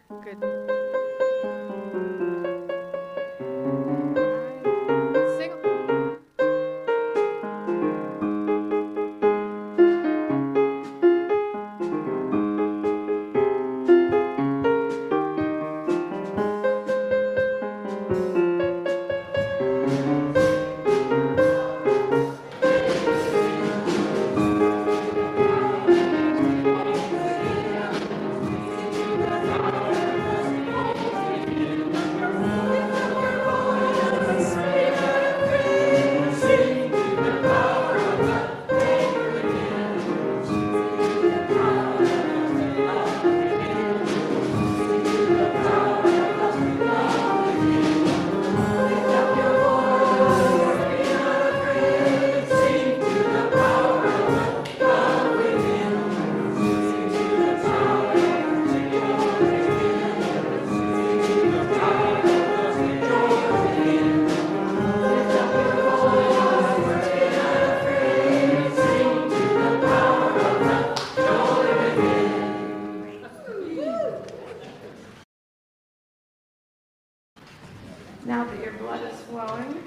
Good. Sing. Now that your blood is flowing,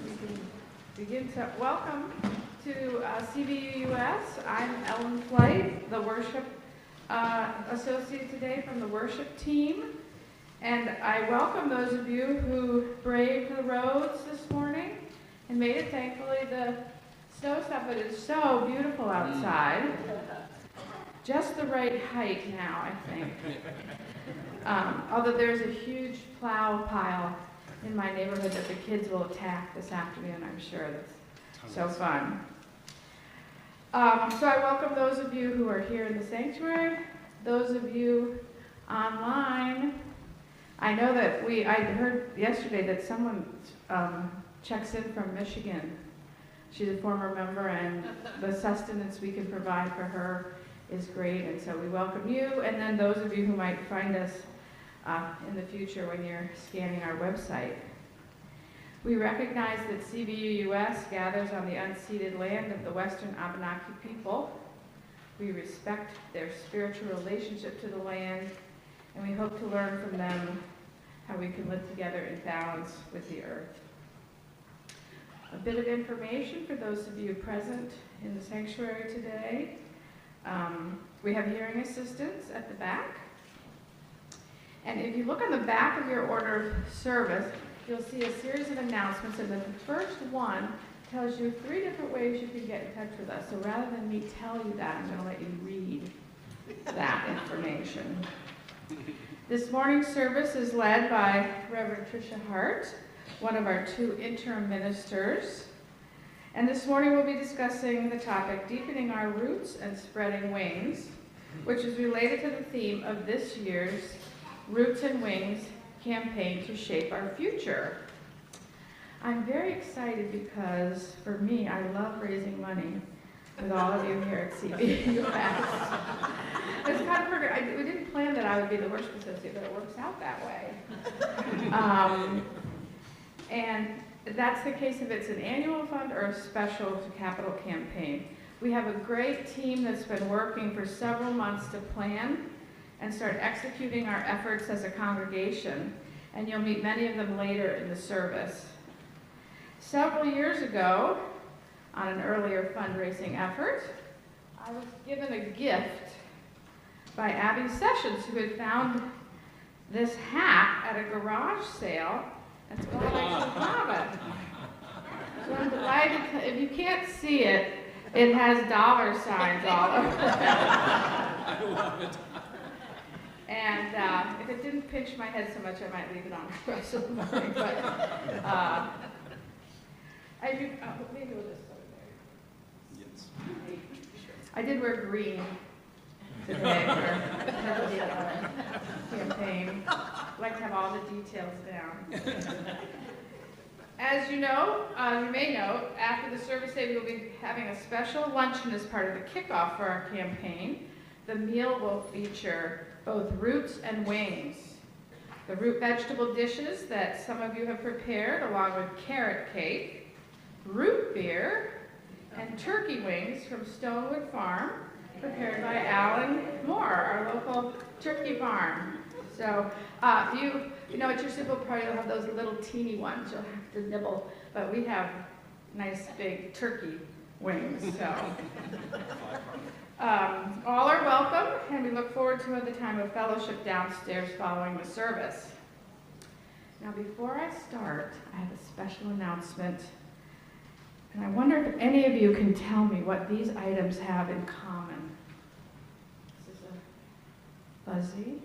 we can begin to welcome to CVUUS. I'm Ellen Flight, the worship associate today from the worship team. And I welcome those of you who braved the roads this morning and made it. Thankfully, the snow stuff, but it's so beautiful outside. Just the right height now, I think. Although there's a huge plow pile in my neighborhood that the kids will attack this afternoon, I'm sure. That's so fun. So I welcome those of you who are here in the sanctuary, those of you online. I know that I heard yesterday that someone checks in from Michigan. She's a former member, and the sustenance we can provide for her is great, and so we welcome you, and then those of you who might find us in the future when you're scanning our website. We recognize that CVUUS gathers on the unceded land of the Western Abenaki people. We respect their spiritual relationship to the land, and we hope to learn from them how we can live together in balance with the earth. A bit of information for those of you present in the sanctuary today. We have hearing assistants at the back. And if you look on the back of your order of service, you'll see a series of announcements, and the first one tells you 3 different ways you can get in touch with us. So rather than me tell you that, I'm going to let you read that information. This morning's service is led by Reverend Tricia Hart, one of our 2 interim ministers. And this morning we'll be discussing the topic, Deepening Our Roots and Spreading Wings, which is related to the theme of this year's Roots and Wings campaign to shape our future. I'm very excited because, for me, I love raising money with all of you here at CVUUS. It's kind of perfect. We didn't plan that I would be the worship associate, but it works out that way. And that's the case if it's an annual fund or a special capital campaign. We have a great team that's been working for several months to plan and start executing our efforts as a congregation, and you'll meet many of them later in the service. Several years ago, on an earlier fundraising effort, I was given a gift by Abby Sessions, who had found this hat at a garage sale. That's why I still have it. So I'm delighted. If you can't see it, it has dollar signs all over it. I love it. And if it didn't pinch my head so much, I might leave it on the rest of the morning. But maybe we'll just go there. Yes. I did wear green today for the campaign. I'd like to have all the details down. As you know, you may know, after the service day, we will be having a special luncheon as part of the kickoff for our campaign. The meal will feature both roots and wings. The root vegetable dishes that some of you have prepared, along with carrot cake, root beer, and turkey wings from Stonewood Farm, prepared by Alan Moore, our local turkey farm. So you know, at your simple party, you'll have those little teeny ones. You'll have to nibble, but we have nice big turkey wings. So all are welcome, and we look forward to the time of fellowship downstairs following the service. Now, before I start, I have a special announcement, and I wonder if any of you can tell me what these items have in common. This is a fuzzy,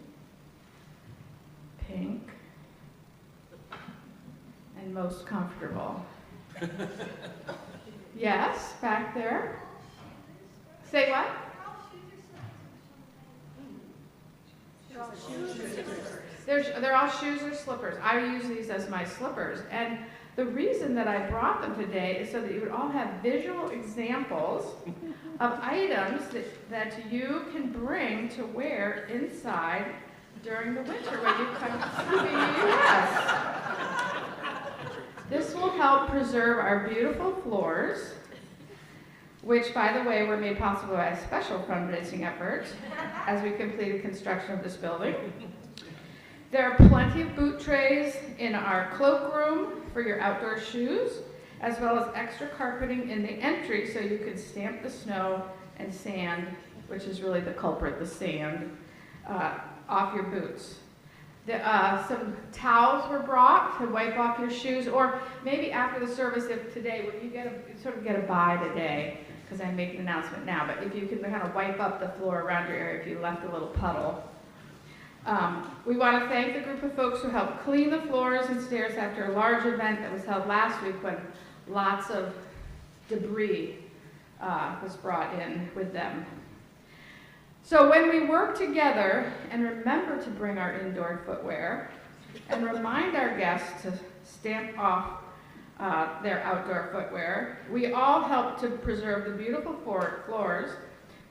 pink, and most comfortable. Yes, back there. Say what? They're all shoes or slippers. I use these as my slippers. And the reason that I brought them today is so that you would all have visual examples of items that you can bring to wear inside during the winter when you come to CVUUS. This will help preserve our beautiful floors, which, by the way, were made possible by a special fundraising effort as we completed construction of this building. There are plenty of boot trays in our cloakroom for your outdoor shoes, as well as extra carpeting in the entry so you can stamp the snow and sand, which is really the culprit, the sand, off your boots. Some towels were brought to wipe off your shoes, or maybe after the service, if today, when you sort of get a bye today, because I make an announcement now, but if you can kind of wipe up the floor around your area if you left a little puddle. We want to thank the group of folks who helped clean the floors and stairs after a large event that was held last week when lots of debris was brought in with them. So when we work together and remember to bring our indoor footwear and remind our guests to stamp off their outdoor footwear, we all help to preserve the beautiful floors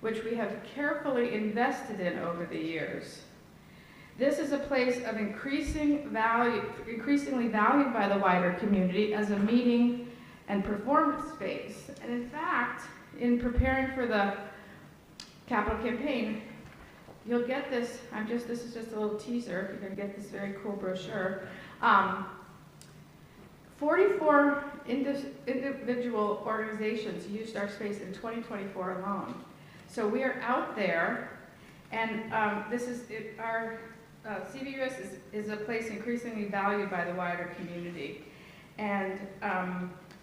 which we have carefully invested in over the years. This is a place of increasingly valued by the wider community as a meeting and performance space. And in fact, in preparing for the capital campaign, you'll get this, this is just a little teaser, you're gonna get this very cool brochure. 44 individual organizations used our space in 2024 alone. So we are out there, and our CVUUS is a place increasingly valued by the wider community. And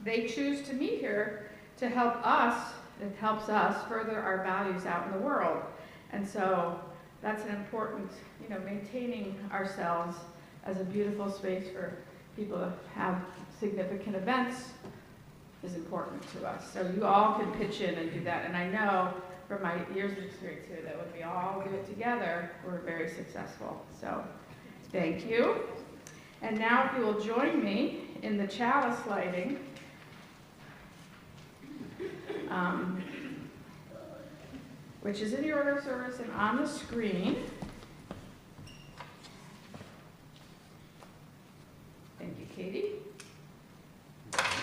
they choose to meet here to help us, it helps us further our values out in the world. And so that's an important, maintaining ourselves as a beautiful space for people to have significant events is important to us. So you all can pitch in and do that. And I know from my years of experience here that when we all do it together, we're very successful. So thank you. And now if you will join me in the chalice lighting. Which is in the order of service and on the screen. Thank you, Katie.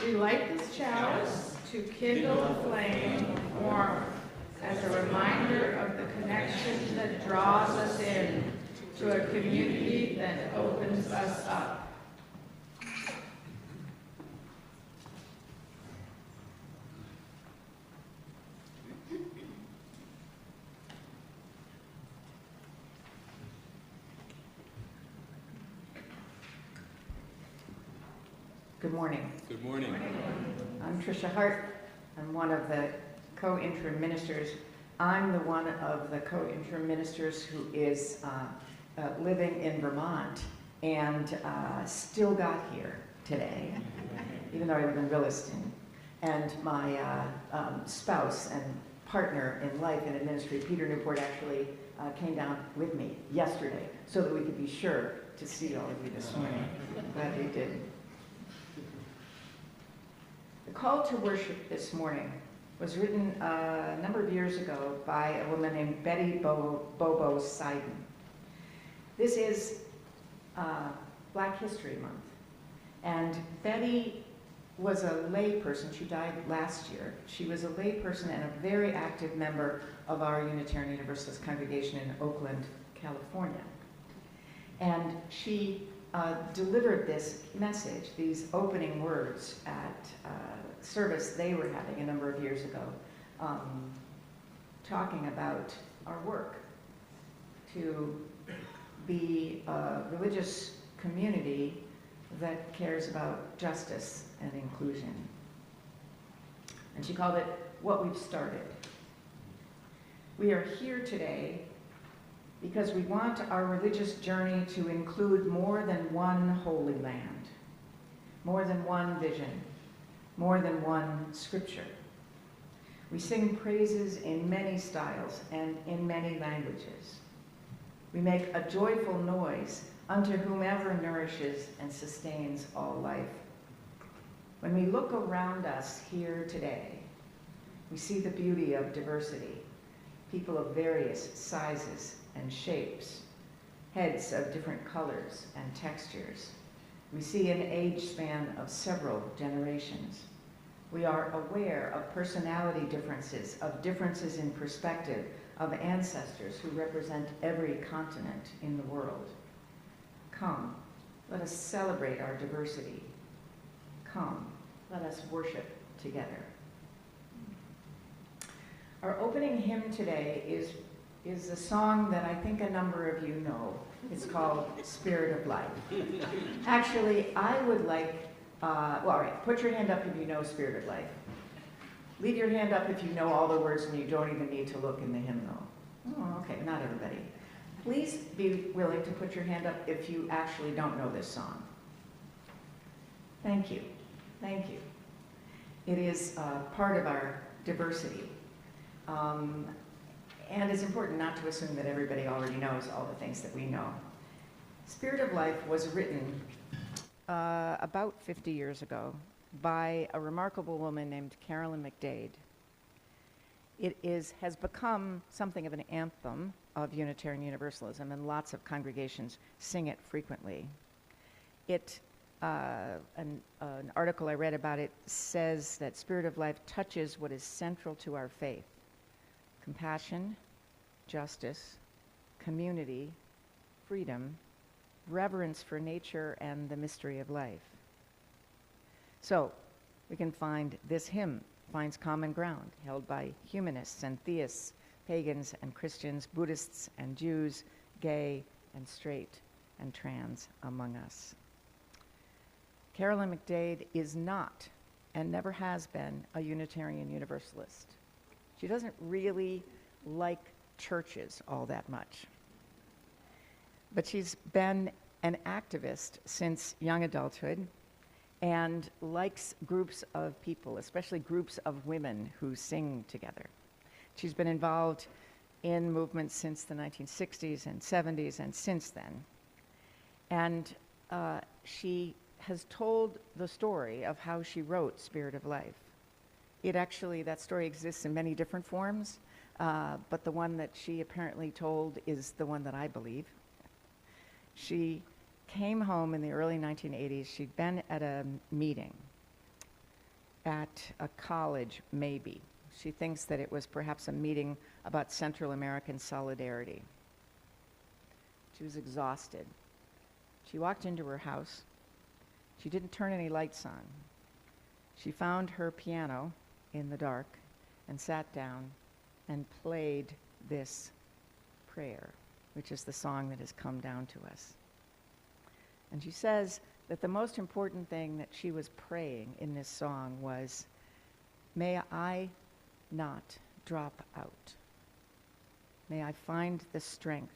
We light this chalice to kindle a flame warm as a reminder of the connection that draws us in to a community that opens us up. Good morning. Good morning. I'm Tricia Hart. I'm one of the co-interim ministers. I'm the one of the co-interim ministers who is living in Vermont and still got here today, even though I live in Williston. And my spouse and partner in life and in ministry, Peter Newport, actually came down with me yesterday so that we could be sure to see all of you this morning. Glad we did. The call to worship this morning was written a number of years ago by a woman named Betty Bobo Seiden. This is Black History Month, and Betty was a lay person. She died last year. She was a lay person and a very active member of our Unitarian Universalist congregation in Oakland, California. And she delivered this message, these opening words at a service they were having a number of years ago, talking about our work to be a religious community that cares about justice and inclusion. And she called it What We've Started. We are here today because we want our religious journey to include more than one holy land, more than one vision, more than one scripture. We sing praises in many styles and in many languages. We make a joyful noise unto whomever nourishes and sustains all life. When we look around us here today, we see the beauty of diversity, people of various sizes and shapes, heads of different colors and textures. We see an age span of several generations. We are aware of personality differences, of differences in perspective, of ancestors who represent every continent in the world. Come, let us celebrate our diversity. Come, let us worship together. Our opening hymn today is a song that I think a number of you know. It's called Spirit of Life. Actually, I would like, well, all right, put your hand up if you know Spirit of Life. Leave your hand up if you know all the words and you don't even need to look in the hymnal. Oh, okay, not everybody. Please be willing to put your hand up if you actually don't know this song. Thank you. Thank you. It is part of our diversity. And it's important not to assume that everybody already knows all the things that we know. Spirit of Life was written about 50 years ago by a remarkable woman named Carolyn McDade. It has become something of an anthem of Unitarian Universalism, and lots of congregations sing it frequently. An article I read about it says that Spirit of Life touches what is central to our faith: compassion, justice, community, freedom, reverence for nature, and the mystery of life. So we can find this hymn finds common ground held by humanists and theists, pagans and Christians, Buddhists and Jews, gay and straight and trans among us. Carolyn McDade is not, and never has been, a Unitarian Universalist. She doesn't really like churches all that much. But she's been an activist since young adulthood and likes groups of people, especially groups of women who sing together. She's been involved in movements since the 1960s and 70s and since then. And she has told the story of how she wrote Spirit of Life. That story exists in many different forms, but the one that she apparently told is the one that I believe. She came home in the early 1980s. She'd been at a meeting at a college, maybe. She thinks that it was perhaps a meeting about Central American solidarity. She was exhausted. She walked into her house. She didn't turn any lights on. She found her piano in the dark and sat down and played this prayer, which is the song that has come down to us. And she says that the most important thing that she was praying in this song was, may I not drop out. May I find the strength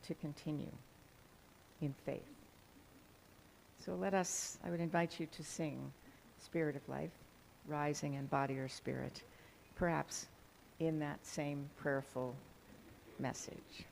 to continue in faith. So I would invite you to sing Spirit of Life, rising in body or spirit, perhaps in that same prayerful message.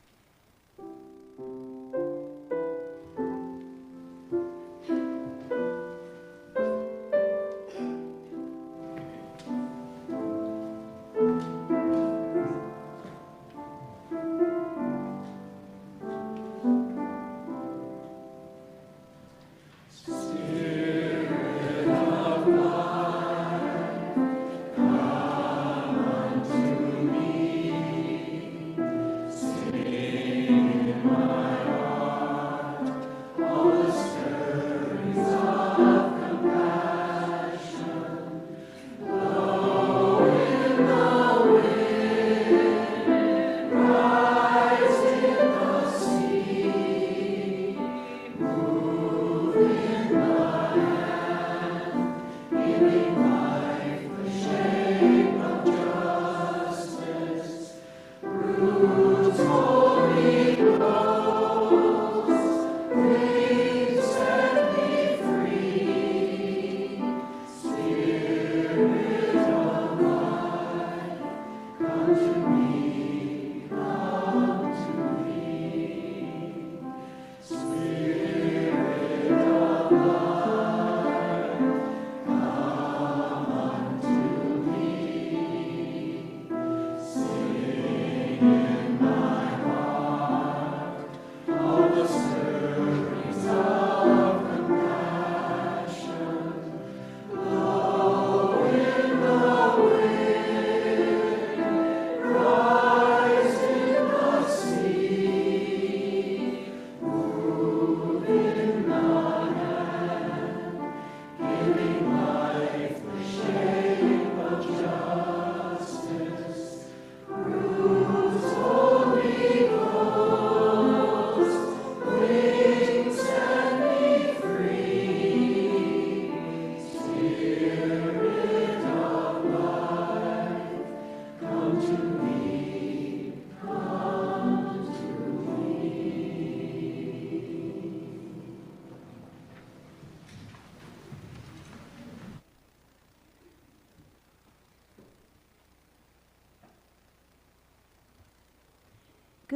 Spirit of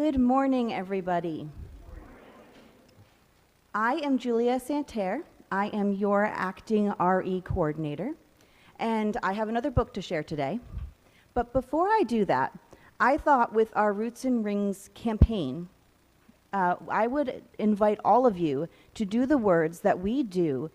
Good morning, everybody. I am Julia Santerre. I am your acting RE coordinator, and I have another book to share today. But before I do that, I thought with our Roots and Rings campaign, I would invite all of you to do the words that we do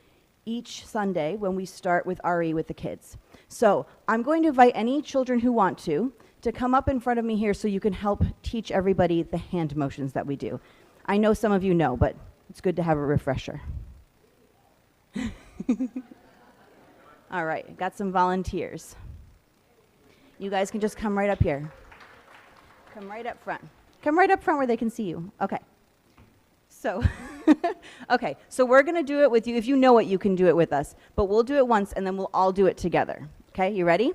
each Sunday when we start with RE with the kids. So I'm going to invite any children who want to come up in front of me here so you can help teach everybody the hand motions that we do. I know some of you know, but it's good to have a refresher. All right, got some volunteers. You guys can just come right up here. Come right up front. Come right up front where they can see you. Okay. So, okay, so we're going to do it with you. If you know it, you can do it with us. But we'll do it once, and then we'll all do it together. Okay, you ready?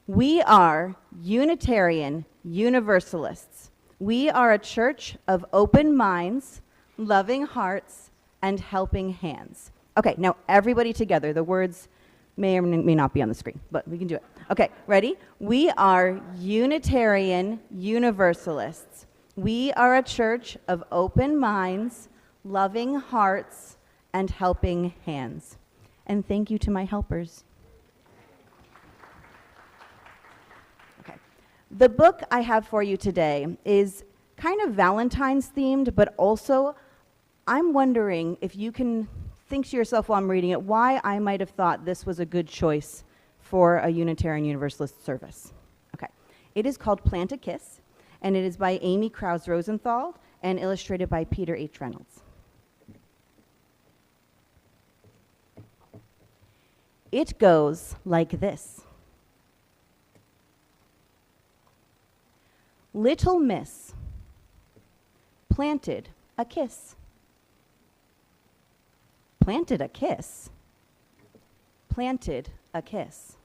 We are Unitarian Universalists. We are a church of open minds, loving hearts, and helping hands. Okay, now everybody together. The words may or may not be on the screen, but we can do it. Okay, ready? We are Unitarian Universalists. We are a church of open minds, loving hearts, and helping hands. And thank you to my helpers. Okay. The book I have for you today is kind of Valentine's themed, but also I'm wondering if you can think to yourself while I'm reading it why I might have thought this was a good choice for a Unitarian Universalist service. Okay. It is called Plant a Kiss, and it is by Amy Krause Rosenthal and illustrated by Peter H. Reynolds. It goes like this. Little Miss planted a kiss. Planted a kiss. Planted a kiss.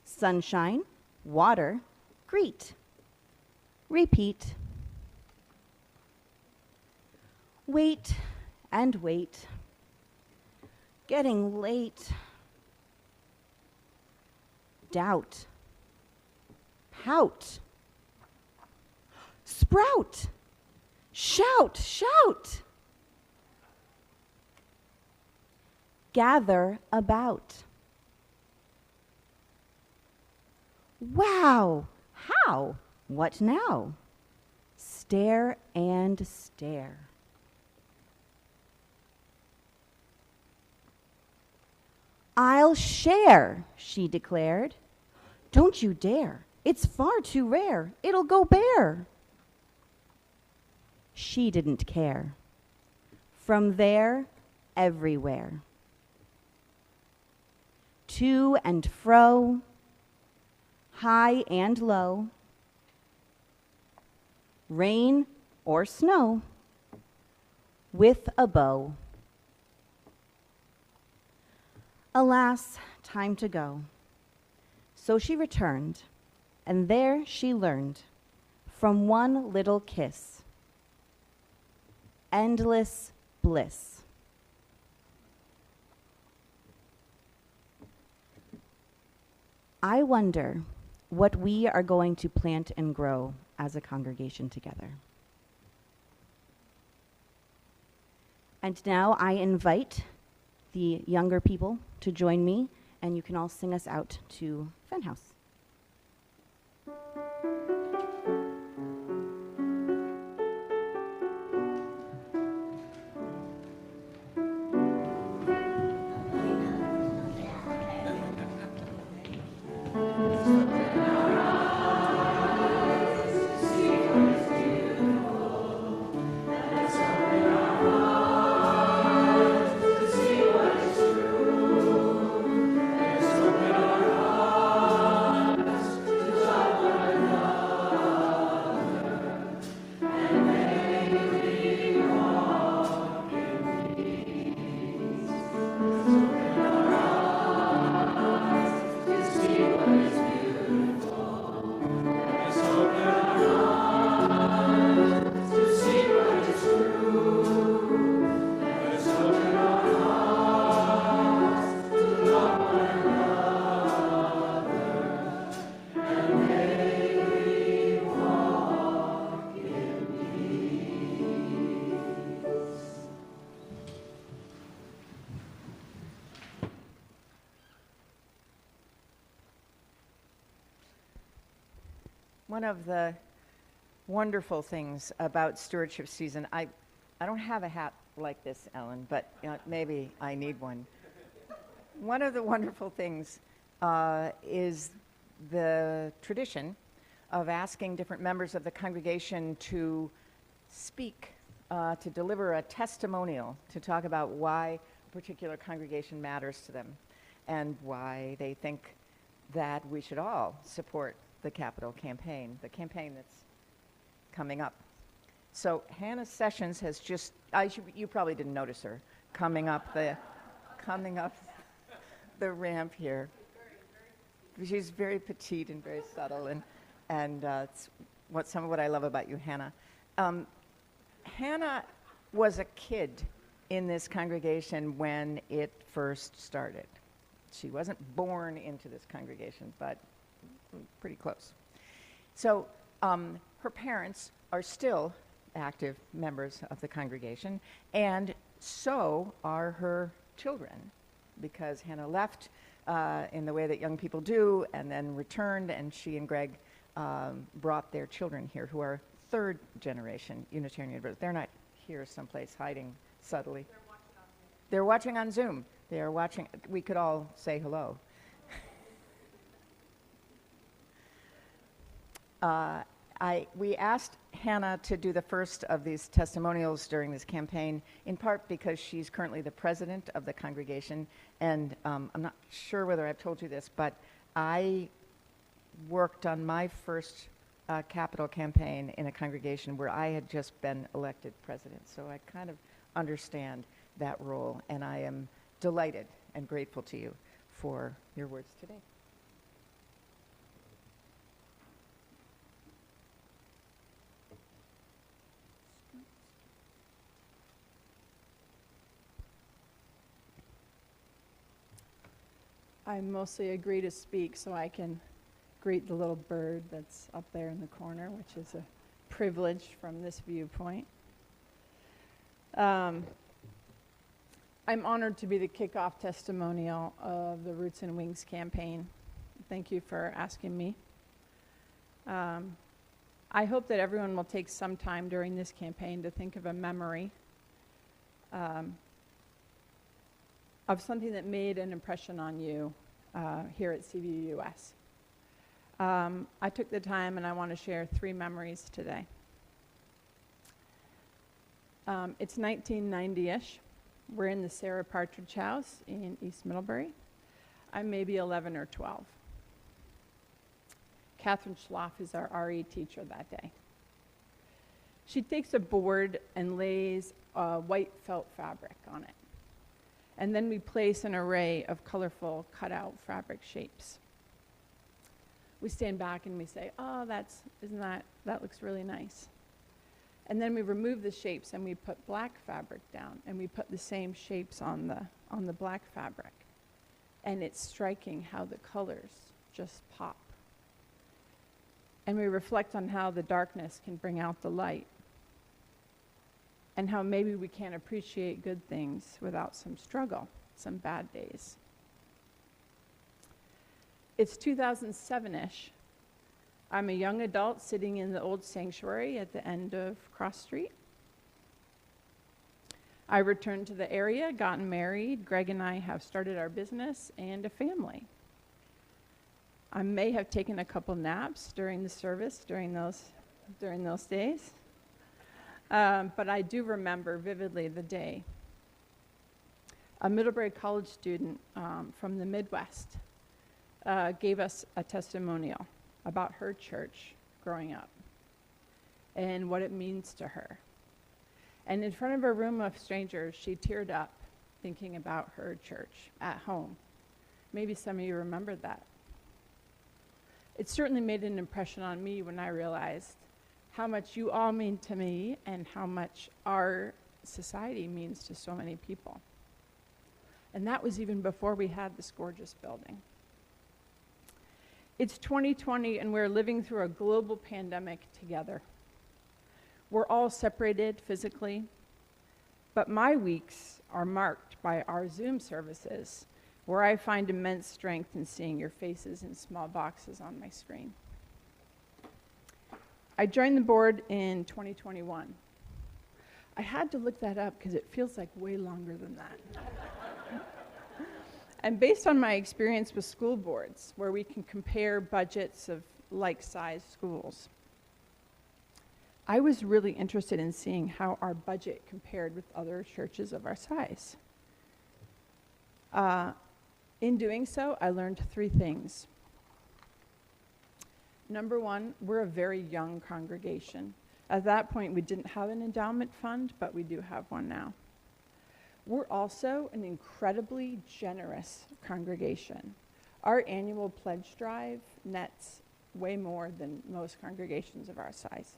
Sunshine, water, greet. Repeat. Wait and wait. Getting late. Doubt. Pout. Sprout. Shout, shout. Gather about. Wow, how? What now? Stare and stare. I'll share, she declared. Don't you dare. It's far too rare. It'll go bare. She didn't care. From there, everywhere. To and fro, high and low, rain or snow, with a bow. Alas, time to go. So she returned, and there she learned from one little kiss, endless bliss. I wonder what we are going to plant and grow as a congregation together. And now I invite the younger people to join me, and you can all sing us out to Fenhouse. one of the wonderful things about stewardship season. I don't have a hat like this, Ellen, but maybe I need one. One of the wonderful things is the tradition of asking different members of the congregation to speak, to deliver a testimonial, to talk about why a particular congregation matters to them and why they think that we should all support the capital campaign, the campaign that's coming up. So Hannah Sessions has just, you probably didn't notice her, coming up the ramp here. She's very petite and very subtle, and it's some of what I love about you, Hannah. Hannah was a kid in this congregation when it first started. She wasn't born into this congregation, but pretty close. So her parents are still active members of the congregation, and so are her children, because Hannah left in the way that young people do and then returned, and she and Greg brought their children here, who are third generation Unitarian Universalist. They're not here someplace hiding subtly. They're watching on Zoom. They are watching. We could all say hello. We asked Hannah to do the first of these testimonials during this campaign, in part because she's currently the president of the congregation, and I'm not sure whether I've told you this, but I worked on my first capital campaign in a congregation where I had just been elected president, so I kind of understand that role, and I am delighted and grateful to you for your words today. I mostly agree to speak so I can greet the little bird that's up there in the corner, which is a privilege from this viewpoint. I'm honored to be the kickoff testimonial of the Roots and Wings campaign. Thank you for asking me. I hope that everyone will take some time during this campaign to think of a memory of something that made an impression on you here at CVUUS. I took the time and I want to share 3 memories today. It's 1990-ish. We're in the Sarah Partridge House in East Middlebury. I'm maybe 11 or 12. Catherine Schloff is our RE teacher that day. She takes a board and lays a white felt fabric on it. And then we place an array of colorful cutout fabric shapes. We stand back and we say, oh, that looks really nice. And then we remove the shapes and we put black fabric down and we put the same shapes on the black fabric. And it's striking how the colors just pop. And we reflect on how the darkness can bring out the light. And how maybe we can't appreciate good things without some struggle, some bad days. It's 2007-ish. I'm a young adult sitting in the old sanctuary at the end of Cross Street. I returned to the area, gotten married. Greg and I have started our business and a family. I may have taken a couple naps during the service during those days. But I do remember vividly the day. A Middlebury College student from the Midwest gave us a testimonial about her church growing up and what it means to her. And in front of a room of strangers, she teared up thinking about her church at home. Maybe some of you remember that. It certainly made an impression on me when I realized how much you all mean to me and how much our society means to so many people. And that was even before we had this gorgeous building. It's 2020 and we're living through a global pandemic together. We're all separated physically, but my weeks are marked by our Zoom services where I find immense strength in seeing your faces in small boxes on my screen. I joined the board in 2021. I had to look that up because it feels like way longer than that. And based on my experience with school boards, where we can compare budgets of like-sized schools, I was really interested in seeing how our budget compared with other churches of our size. In doing so, I learned 3 things. Number one, we're a very young congregation. At that point, we didn't have an endowment fund, but we do have one now. We're also an incredibly generous congregation. Our annual pledge drive nets way more than most congregations of our size.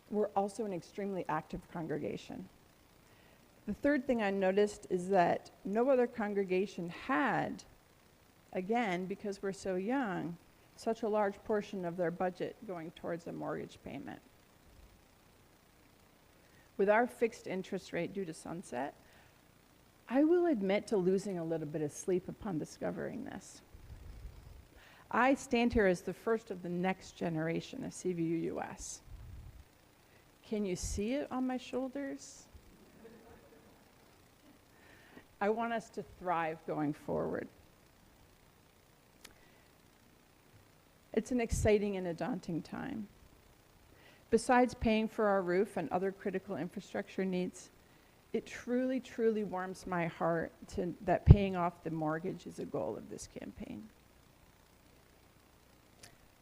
We're also an extremely active congregation. The third thing I noticed is that no other congregation had, again, because we're so young, such a large portion of their budget going towards a mortgage payment. With our fixed interest rate due to sunset, I will admit to losing a little bit of sleep upon discovering this. I stand here as the first of the next generation of CVUUS. Can you see it on my shoulders? I want us to thrive going forward. It's an exciting and a daunting time. Besides paying for our roof and other critical infrastructure needs, it truly, truly warms my heart that paying off the mortgage is a goal of this campaign.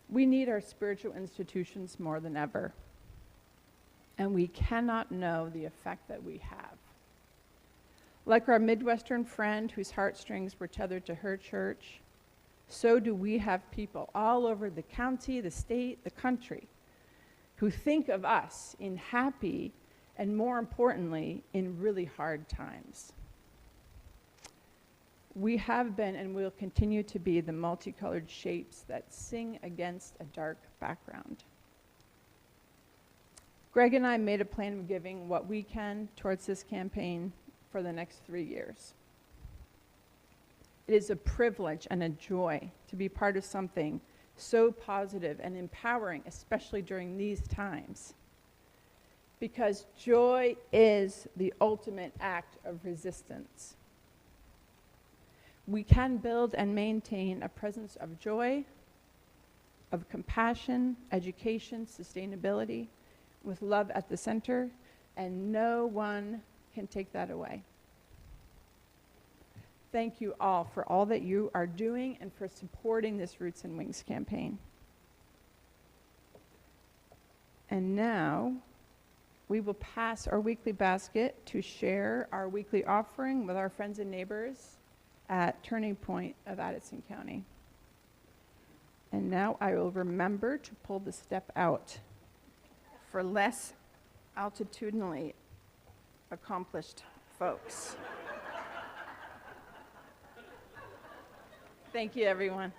We need our spiritual institutions more than ever, and we cannot know the effect that we have. Like our Midwestern friend whose heartstrings were tethered to her church, so do we have people all over the county, the state, the country, who think of us in happy and, more importantly, in really hard times. We have been and will continue to be the multicolored shapes that sing against a dark background. Greg and I made a plan of giving what we can towards this campaign for the next 3 years. It is a privilege and a joy to be part of something so positive and empowering, especially during these times. Because joy is the ultimate act of resistance. We can build and maintain a presence of joy, of compassion, education, sustainability, with love at the center, and no one can take that away. Thank you all for all that you are doing and for supporting this Roots and Wings campaign. And now, we will pass our weekly basket to share our weekly offering with our friends and neighbors at Turning Point of Addison County. And now I will remember to pull the step out for less altitudinally accomplished folks. Thank you, everyone.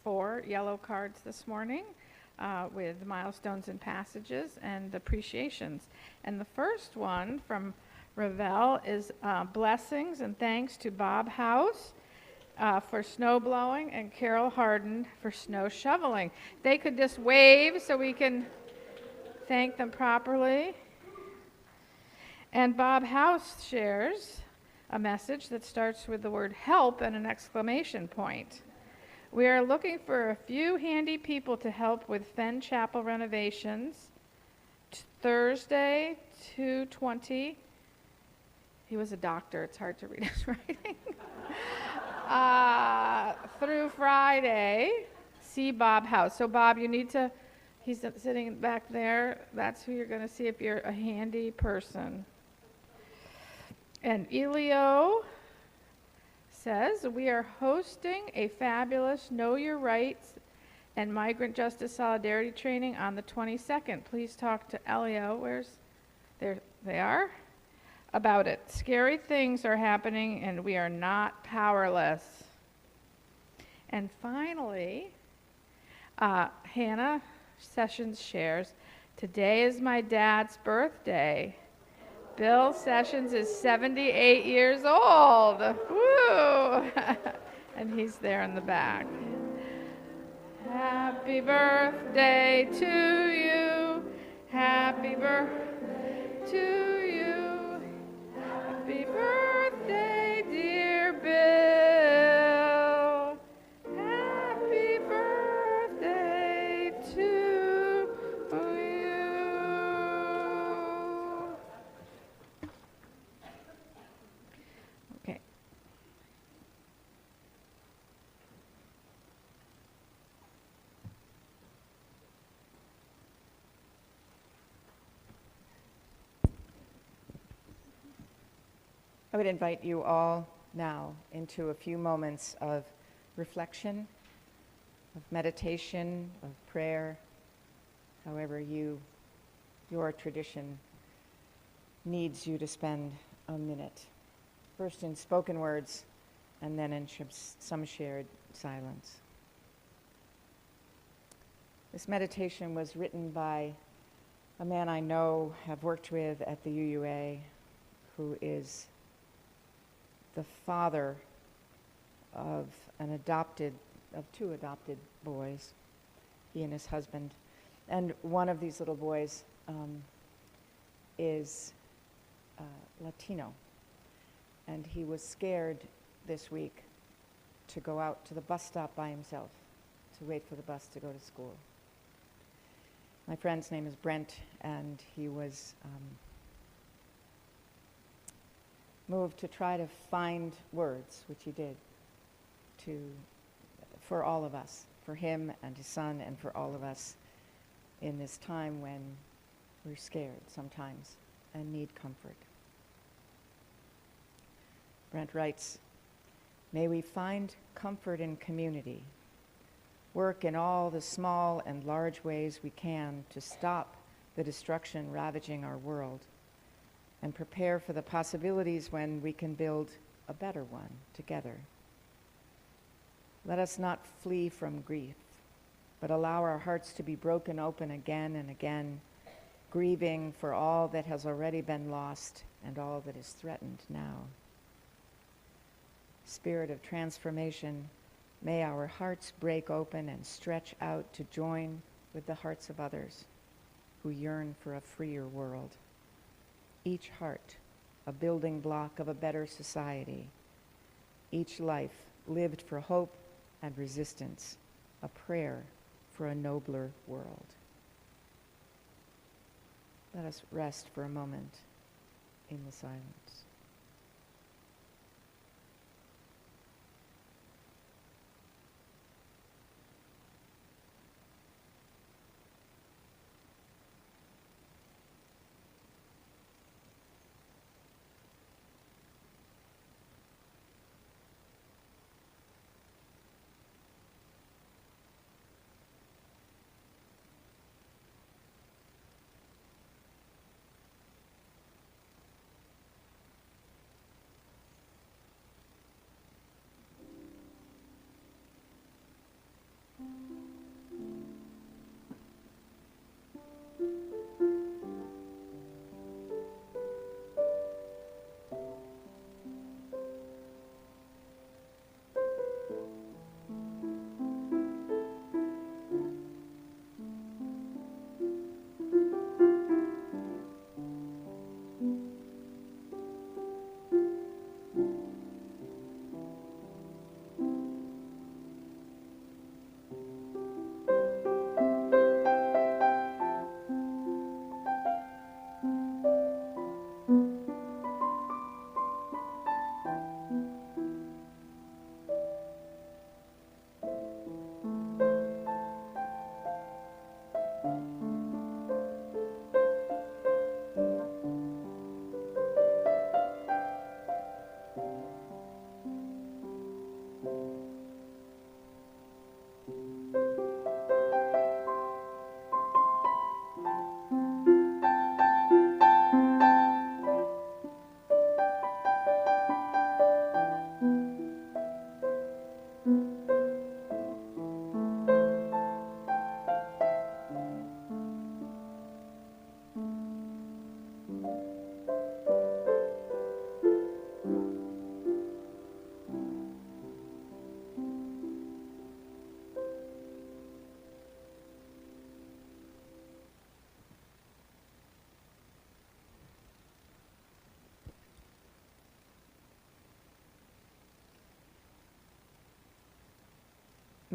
4 yellow cards this morning with milestones and passages and appreciations. And the first one from Ravel is blessings and thanks to Bob House for snow blowing and Carol Harden for snow shoveling. They could just wave so we can thank them properly. And Bob House shares a message that starts with the word help and an exclamation point. We are looking for a few handy people to help with Fenn Chapel renovations. Thursday, 2:20. He was a doctor. It's hard to read his writing. Through Friday, see Bob House. So Bob, you need to, he's sitting back there. That's who you're going to see if you're a handy person. And Elio says, we are hosting a fabulous Know Your Rights and Migrant Justice Solidarity training on the 22nd. Please talk to Elio. There they are. About it. Scary things are happening and we are not powerless. And finally, Hannah Sessions shares, today is my dad's birthday. Bill Sessions is 78 years old. Woo! And he's there in the back. Happy birthday to you. Happy birthday to you. Happy birthday, dear Bill. Happy birthday to you. Okay. I would invite you all now into a few moments of reflection, of meditation, of prayer, however your tradition needs you to spend a minute. First in spoken words, and then in some shared silence. This meditation was written by a man I know, have worked with at the UUA, who is the father of two adopted boys, he and his husband. And one of these little boys is Latino. And he was scared this week to go out to the bus stop by himself, to wait for the bus to go to school. My friend's name is Brent, and he was moved to try to find words, which he did, for all of us, for him and his son, and for all of us in this time when we're scared sometimes and need comfort. Brent writes, may we find comfort in community, work in all the small and large ways we can to stop the destruction ravaging our world, and prepare for the possibilities when we can build a better one together. Let us not flee from grief, but allow our hearts to be broken open again and again, grieving for all that has already been lost and all that is threatened now. Spirit of transformation, may our hearts break open and stretch out to join with the hearts of others who yearn for a freer world. Each heart, a building block of a better society. Each life lived for hope and resistance, a prayer for a nobler world. Let us rest for a moment in the silence.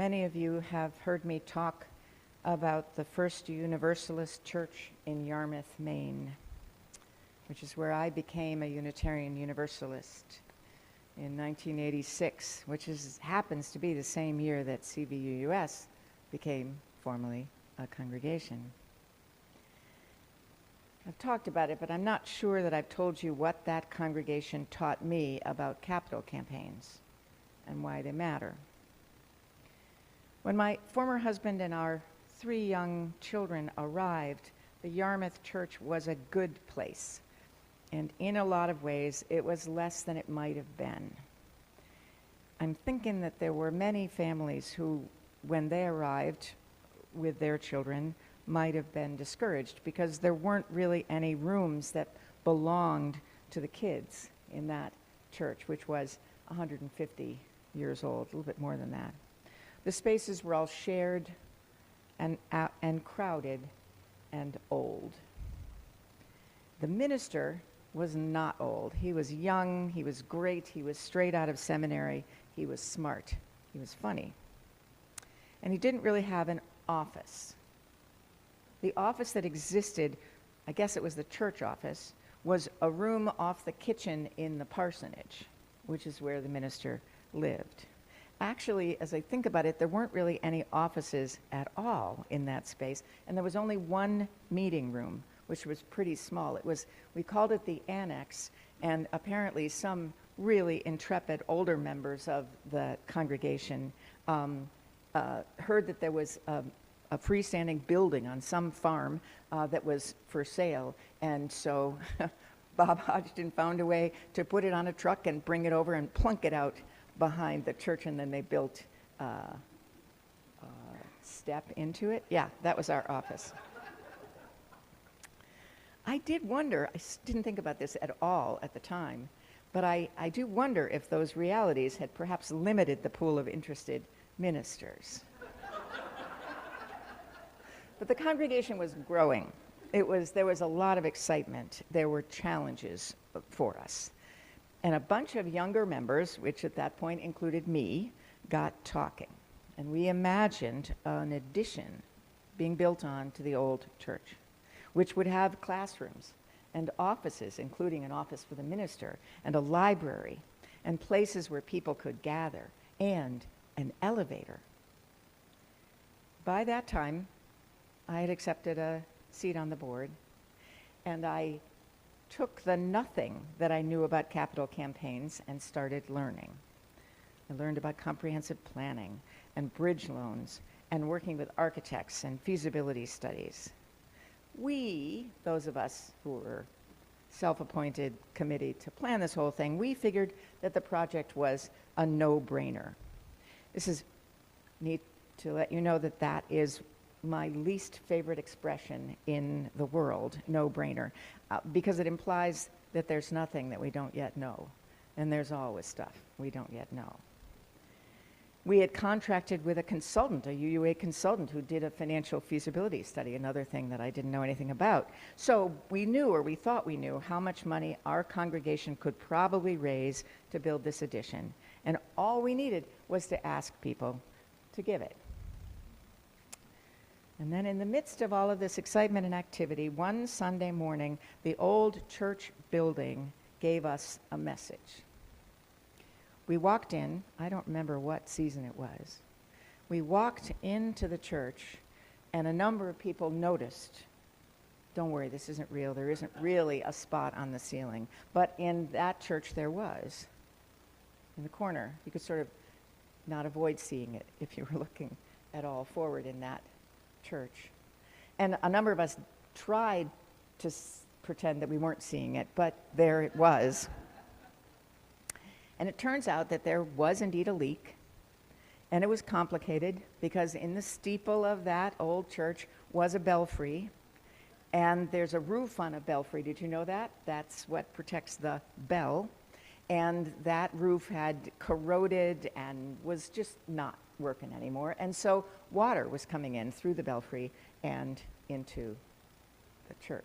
Many of you have heard me talk about the first Universalist church in Yarmouth, Maine, which is where I became a Unitarian Universalist in 1986, which happens to be the same year that CVUUS became formally a congregation. I've talked about it, but I'm not sure that I've told you what that congregation taught me about capital campaigns and why they matter. When my former husband and our 3 young children arrived, the Yarmouth church was a good place. And in a lot of ways, it was less than it might have been. I'm thinking that there were many families who, when they arrived with their children, might have been discouraged because there weren't really any rooms that belonged to the kids in that church, which was 150 years old, a little bit more than that. The spaces were all shared and crowded and old. The minister was not old. He was young, he was great, he was straight out of seminary, he was smart, he was funny. And he didn't really have an office. The office that existed, I guess it was the church office, was a room off the kitchen in the parsonage, which is where the minister lived. Actually, as I think about it, there weren't really any offices at all in that space, and there was only one meeting room, which was pretty small. We called it the annex, and apparently some really intrepid older members of the congregation heard that there was a freestanding building on some farm that was for sale, and so Bob Hodgson found a way to put it on a truck and bring it over and plunk it out behind the church, and then they built a step into it. Yeah, that was our office. I did wonder, I didn't think about this at all at the time, but I do wonder if those realities had perhaps limited the pool of interested ministers. But the congregation was growing. There was a lot of excitement. There were challenges for us. And a bunch of younger members, which at that point included me, got talking. And we imagined an addition being built on to the old church, which would have classrooms and offices, including an office for the minister, and a library, and places where people could gather, and an elevator. By that time, I had accepted a seat on the board, and I took the nothing that I knew about capital campaigns and started learning. I learned about comprehensive planning and bridge loans and working with architects and feasibility studies. We, those of us who were self-appointed committee to plan this whole thing, we figured that the project was a no-brainer. This is neat to let you know that that is my least favorite expression in the world, no-brainer, because it implies that there's nothing that we don't yet know, and there's always stuff we don't yet know. We had contracted with a consultant, a UUA consultant, who did a financial feasibility study, another thing that I didn't know anything about. So we knew, or we thought we knew, how much money our congregation could probably raise to build this addition, and all we needed was to ask people to give it. And then in the midst of all of this excitement and activity, one Sunday morning, the old church building gave us a message. We walked in, I don't remember what season it was. We walked into the church, and a number of people noticed, don't worry, this isn't real, there isn't really a spot on the ceiling. But in that church there was, in the corner. You could sort of not avoid seeing it if you were looking at all forward in that church. And a number of us tried to pretend that we weren't seeing it, but there it was. And it turns out that there was indeed a leak, and it was complicated because in the steeple of that old church was a belfry, and there's a roof on a belfry. Did you know that? That's what protects the bell. And that roof had corroded and was just not working anymore. And so water was coming in through the belfry and into the church.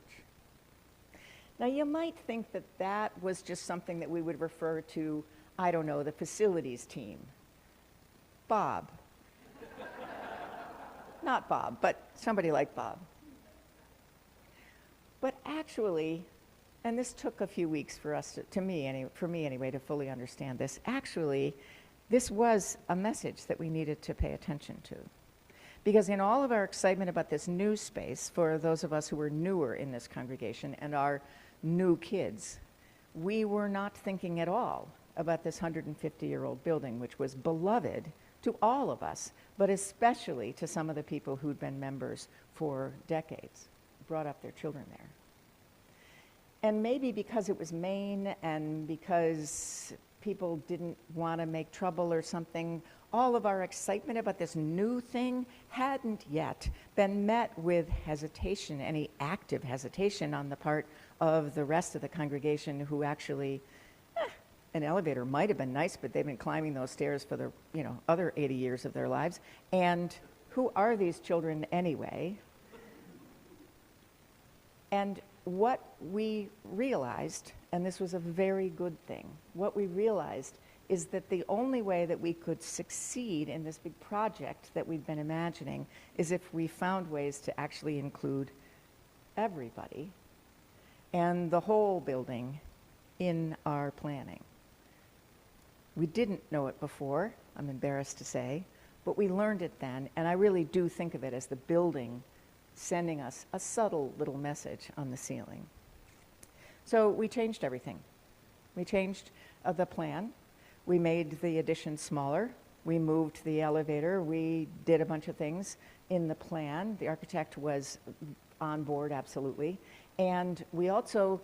Now you might think that that was just something that we would refer to, I don't know, the facilities team. Bob, not Bob, but somebody like Bob. But actually, and this took a few weeks for us, for me anyway, to fully understand this. Actually, this was a message that we needed to pay attention to. Because in all of our excitement about this new space, for those of us who were newer in this congregation and our new kids, we were not thinking at all about this 150-year-old building, which was beloved to all of us, but especially to some of the people who'd been members for decades, brought up their children there. And maybe because it was Maine and because people didn't want to make trouble or something, all of our excitement about this new thing hadn't yet been met with hesitation, any active hesitation on the part of the rest of the congregation who actually, an elevator might have been nice, but they've been climbing those stairs for the other 80 years of their lives. And who are these children anyway? And what we realized, and this was a very good thing, what we realized is that the only way that we could succeed in this big project that we'd been imagining is if we found ways to actually include everybody and the whole building in our planning. We didn't know it before, I'm embarrassed to say, but we learned it then, and I really do think of it as the building sending us a subtle little message on the ceiling. So we changed everything. We changed the plan. We made the addition smaller. We moved the elevator. We did a bunch of things in the plan. The architect was on board, absolutely. And we also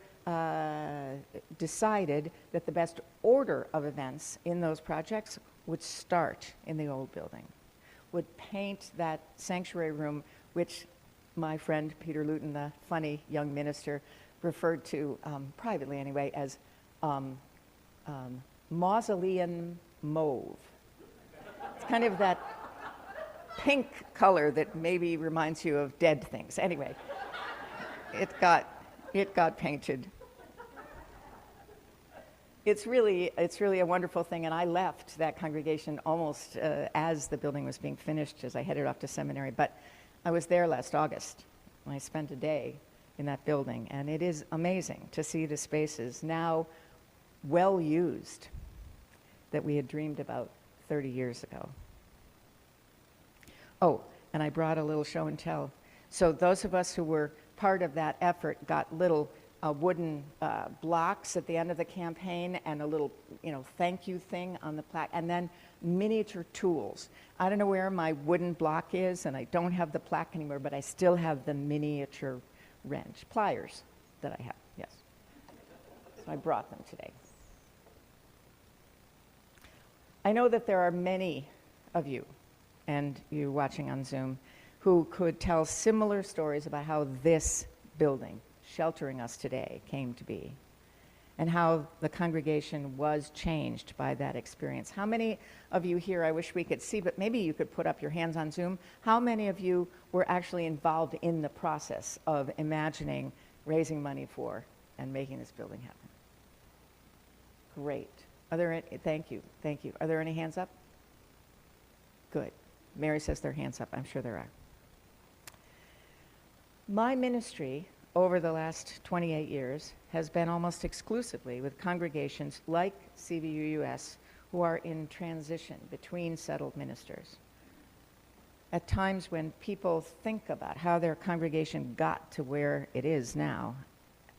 decided that the best order of events in those projects would start in the old building, would paint that sanctuary room, which my friend Peter Luton, the funny young minister, referred to, privately anyway, as mausoleum mauve. It's kind of that pink color that maybe reminds you of dead things. Anyway, it got painted. It's really a wonderful thing, and I left that congregation almost as the building was being finished, as I headed off to seminary, but I was there last August. I spent a day in that building, and it is amazing to see the spaces now well used that we had dreamed about 30 years ago. Oh, and I brought a little show and tell. So those of us who were part of that effort got little wooden blocks at the end of the campaign and a little, thank you thing on the plaque, and then miniature tools. I don't know where my wooden block is, and I don't have the plaque anymore, but I still have the miniature wrench, pliers that I have, yes. So I brought them today. I know that there are many of you, and you watching on Zoom, who could tell similar stories about how this building, sheltering us today, came to be, and how the congregation was changed by that experience. How many of you here, I wish we could see, but maybe you could put up your hands on Zoom, how many of you were actually involved in the process of imagining, raising money for, and making this building happen? Great. Are there any, thank you. Are there any hands up? Good. Mary says there are hands up. I'm sure there are. My ministry over the last 28 years has been almost exclusively with congregations like CVUUS who are in transition between settled ministers. At times when people think about how their congregation got to where it is now,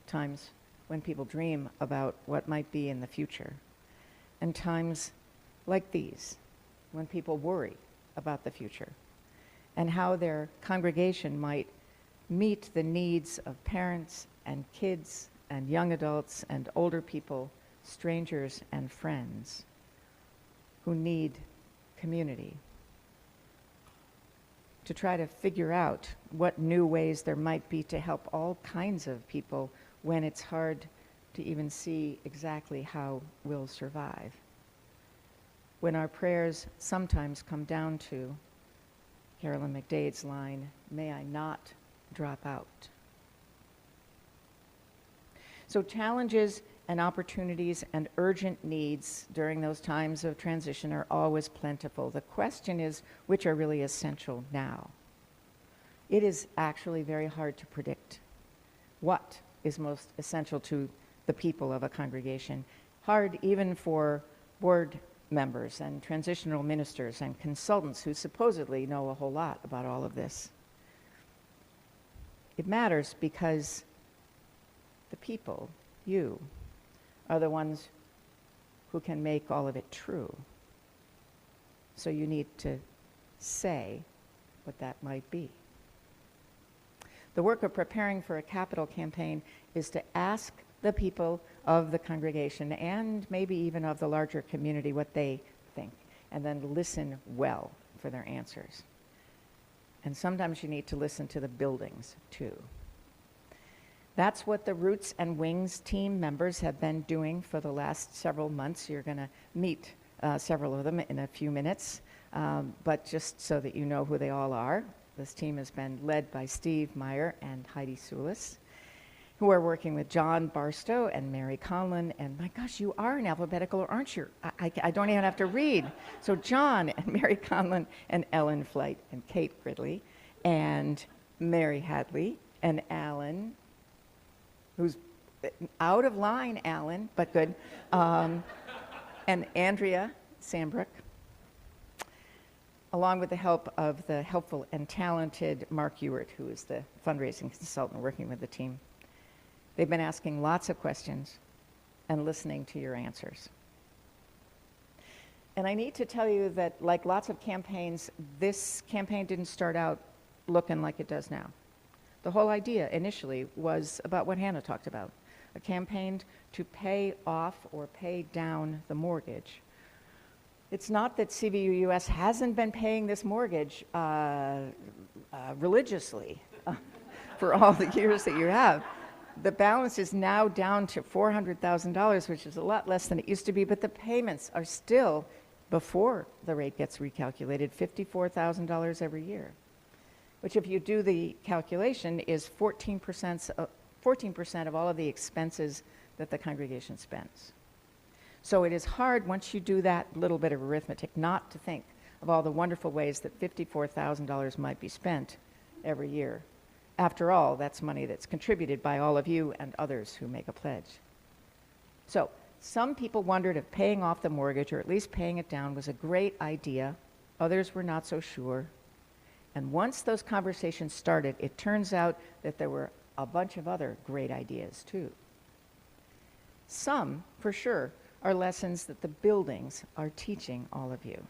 times when people dream about what might be in the future, and times like these, when people worry about the future, and how their congregation might meet the needs of parents and kids and young adults and older people, strangers and friends who need community. To try to figure out what new ways there might be to help all kinds of people when it's hard to even see exactly how we'll survive. When our prayers sometimes come down to Carolyn McDade's line, "May I not drop out." So challenges and opportunities and urgent needs during those times of transition are always plentiful. The question is, which are really essential now? it is actually very hard to predict what is most essential to the people of a congregation. Hard even for board members and transitional ministers and consultants who supposedly know a whole lot about all of this. It matters because the people, you, are the ones who can make all of it true. So you need to say what that might be. The work of preparing for a capital campaign is to ask the people of the congregation and maybe even of the larger community what they think, and then listen well for their answers. And sometimes you need to listen to the buildings too. That's what the Roots and Wings team members have been doing for the last several months. You're going to meet several of them in a few minutes, but just so that you know who they all are, this team has been led by Steve Meyer and Heidi Sulis, who are working with John Barstow and Mary Conlon. And my gosh, you are in alphabetical, or aren't you? I don't even have to read. So John and Mary Conlon and Ellen Flight and Kate Gridley and Mary Hadley and Alan, who's out of line, Alan, but good, and Andrea Sambrook, along with the help of the helpful and talented Mark Ewert, who is the fundraising consultant working with the team. They've been asking lots of questions and listening to your answers. And I need to tell you that, like lots of campaigns, this campaign didn't start out looking like it does now. The whole idea initially was about what Hannah talked about, a campaign to pay off or pay down the mortgage. It's not that CVUUS hasn't been paying this mortgage religiously for all the years that you have. The balance is now down to $400,000, which is a lot less than it used to be, but the payments are still, before the rate gets recalculated, $54,000 every year, which, if you do the calculation, is 14% of all of the expenses that the congregation spends. So it is hard, once you do that little bit of arithmetic, not to think of all the wonderful ways that $54,000 might be spent every year. After all, that's money that's contributed by all of you and others who make a pledge. So some people wondered if paying off the mortgage, or at least paying it down, was a great idea. Others were not so sure. And once those conversations started, it turns out that there were a bunch of other great ideas too. Some, for sure, are lessons that the buildings are teaching all of you.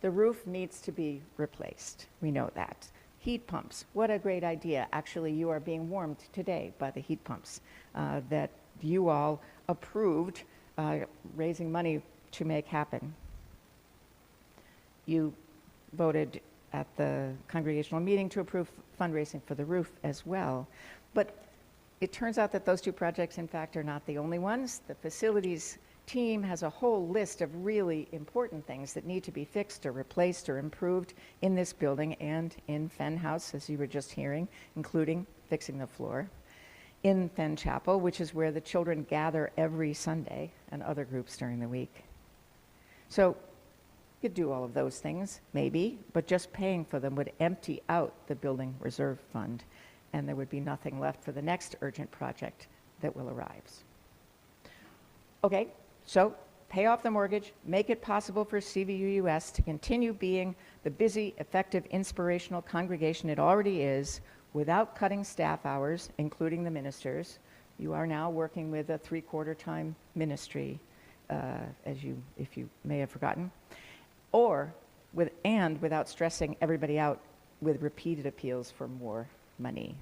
The roof needs to be replaced. We know that. Heat pumps, what a great idea. Actually, you are being warmed today by the heat pumps that you all approved raising money to make happen. You voted at the congregational meeting to approve fundraising for the roof as well. But it turns out that those two projects, in fact, are not the only ones. The facilities team has a whole list of really important things that need to be fixed or replaced or improved in this building and in Fenn House, as you were just hearing, including fixing the floor. In Fenn Chapel, which is where the children gather every Sunday, and other groups during the week. So you could do all of those things, maybe, but just paying for them would empty out the building reserve fund, and there would be nothing left for the next urgent project that will arise. Okay. So pay off the mortgage, make it possible for CVUUS to continue being the busy, effective, inspirational congregation it already is, without cutting staff hours, including the ministers. You are now working with a 3/4 time ministry, if you may have forgotten, and without stressing everybody out with repeated appeals for more money.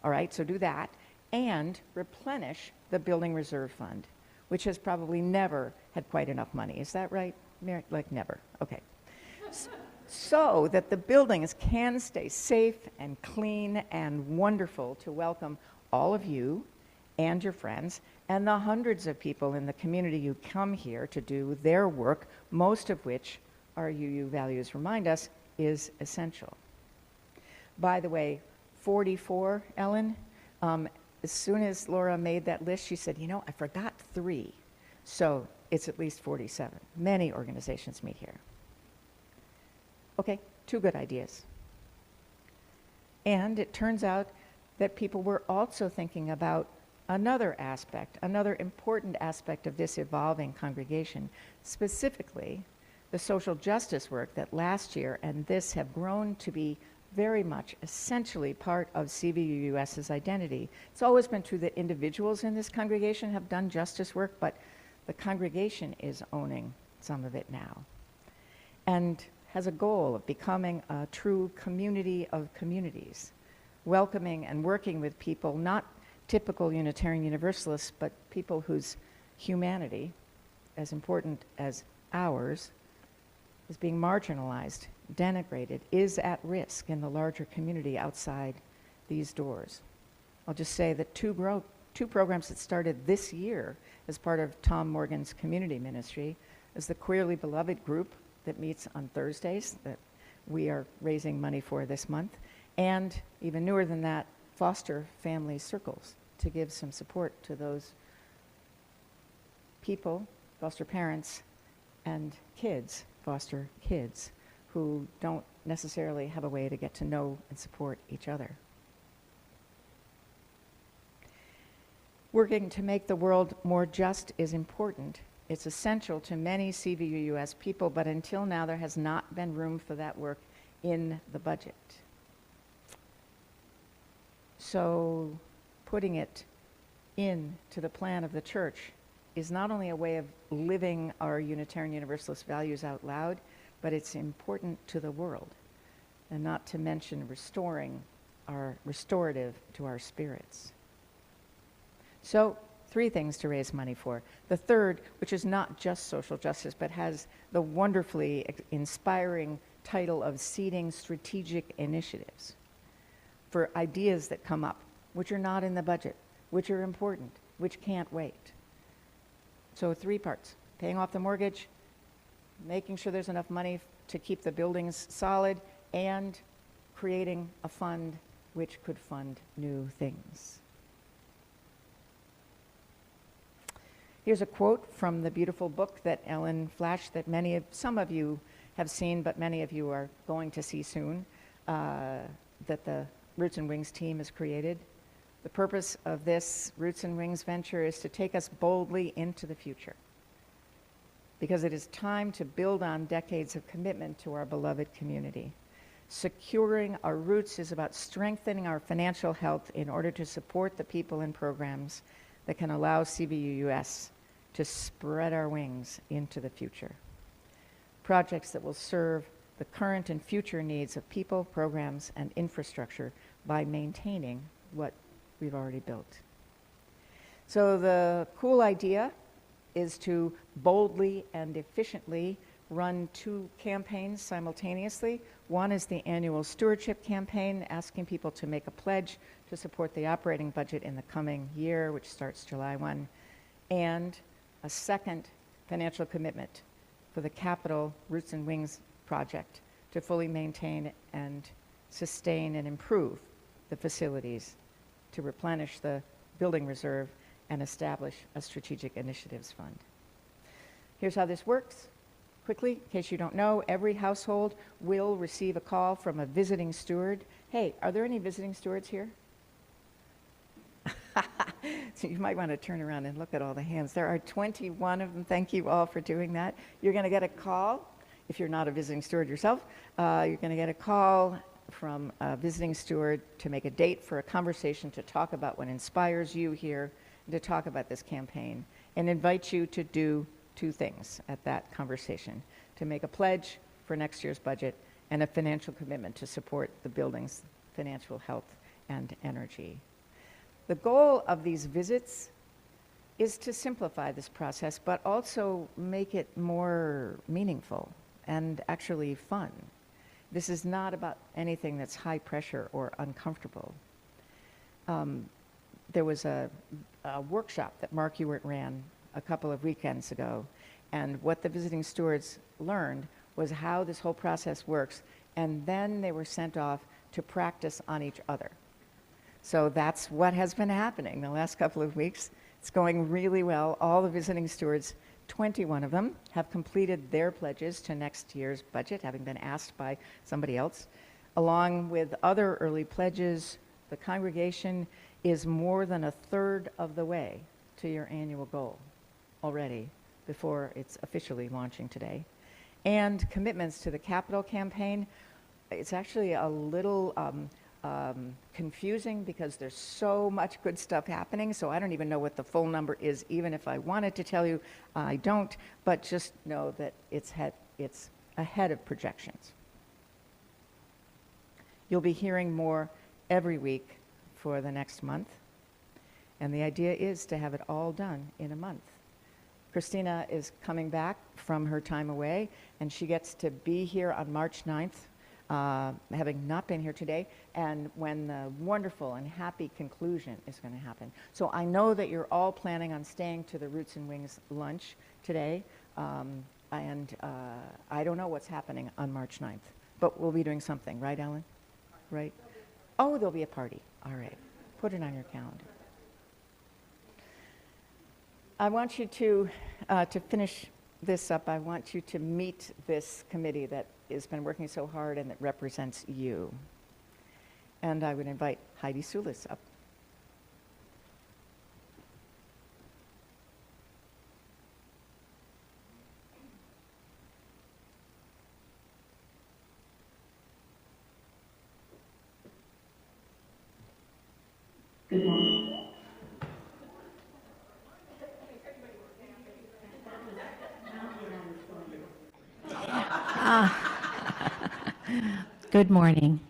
All right, so do that, and replenish the building reserve fund, which has probably never had quite enough money. Is that right, Mary? Like never, okay. So that the buildings can stay safe and clean and wonderful to welcome all of you and your friends and the hundreds of people in the community who come here to do their work, most of which, our UU values remind us, is essential. By the way, 44, Ellen, as soon as Laura made that list, she said, you know, I forgot 3. So it's at least 47. Many organizations meet here. Okay, 2 good ideas. And it turns out that people were also thinking about another aspect, another important aspect of this evolving congregation, specifically the social justice work that last year and this have grown to be very much essentially part of CVUUS's identity. It's always been true that individuals in this congregation have done justice work, but the congregation is owning some of it now and has a goal of becoming a true community of communities, welcoming and working with people, not typical Unitarian Universalists, but people whose humanity, as important as ours, is being marginalized, denigrated, is at risk in the larger community outside these doors. I'll just say that two programs that started this year as part of Tom Morgan's community ministry is the Queerly Beloved group that meets on Thursdays that we are raising money for this month, and even newer than that, foster family circles to give some support to those people, foster parents, and kids, foster kids, who don't necessarily have a way to get to know and support each other. Working to make the world more just is important. It's essential to many CVUUS people, but until now there has not been room for that work in the budget. So putting it into the plan of the church is not only a way of living our Unitarian Universalist values out loud, but it's important to the world, and not to mention restorative to our spirits. So 3 things to raise money for. The third, which is not just social justice, but has the wonderfully inspiring title of Seeding Strategic Initiatives for ideas that come up, which are not in the budget, which are important, which can't wait. So 3 parts: paying off the mortgage, making sure there's enough money to keep the buildings solid, and creating a fund which could fund new things. Here's a quote from the beautiful book that Ellen flashed that some of you have seen, but many of you are going to see soon, that the Roots and Wings team has created. The purpose of this Roots and Wings venture is to take us boldly into the future, because it is time to build on decades of commitment to our beloved community. Securing our roots is about strengthening our financial health in order to support the people and programs that can allow CVUUS to spread our wings into the future. Projects that will serve the current and future needs of people, programs, and infrastructure by maintaining what we've already built. So the cool idea is to boldly and efficiently run 2 campaigns simultaneously. One is the annual stewardship campaign, asking people to make a pledge to support the operating budget in the coming year, which starts July 1, and a second financial commitment for the Capital Roots and Wings project to fully maintain and sustain and improve the facilities, to replenish the building reserve, and establish a strategic initiatives fund. Here's how this works. Quickly, in case you don't know, every household will receive a call from a visiting steward. Hey, are there any visiting stewards here? So you might want to turn around and look at all the hands. There are 21 of them. Thank you all for doing that. You're going to get a call, if you're not a visiting steward yourself, you're going to get a call from a visiting steward to make a date for a conversation to talk about what inspires you here, and to talk about this campaign, and invite you to do 2 things at that conversation: to make a pledge for next year's budget and a financial commitment to support the building's financial health and energy. The goal of these visits is to simplify this process, but also make it more meaningful and actually fun. This is not about anything that's high pressure or uncomfortable. There was a workshop that Mark Ewert ran a couple of weekends ago, and what the visiting stewards learned was how this whole process works, and then they were sent off to practice on each other. So that's what has been happening the last couple of weeks. It's going really well. All the visiting stewards, 21 of them, have completed their pledges to next year's budget, having been asked by somebody else. Along with other early pledges, the congregation is more than a third of the way to your annual goal already before it's officially launching today. And commitments to the capital campaign, it's actually a little confusing because there's so much good stuff happening, so I don't even know what the full number is. Even if I wanted to tell you, I don't, but just know that it's ahead of projections. You'll be hearing more every week for the next month, and the idea is to have it all done in a month. Christina is coming back from her time away, and she gets to be here on March 9th, having not been here today, and when the wonderful and happy conclusion is going to happen. So I know that you're all planning on staying to the Roots and Wings lunch today, and I don't know what's happening on March 9th, but we'll be doing something, right, Alan? Right? Oh, there'll be a party. All right. Put it on your calendar. I want you to finish this up, I want you to meet this committee that has been working so hard and that represents you. And I would invite Heidi Sulis up. Good morning. Good morning.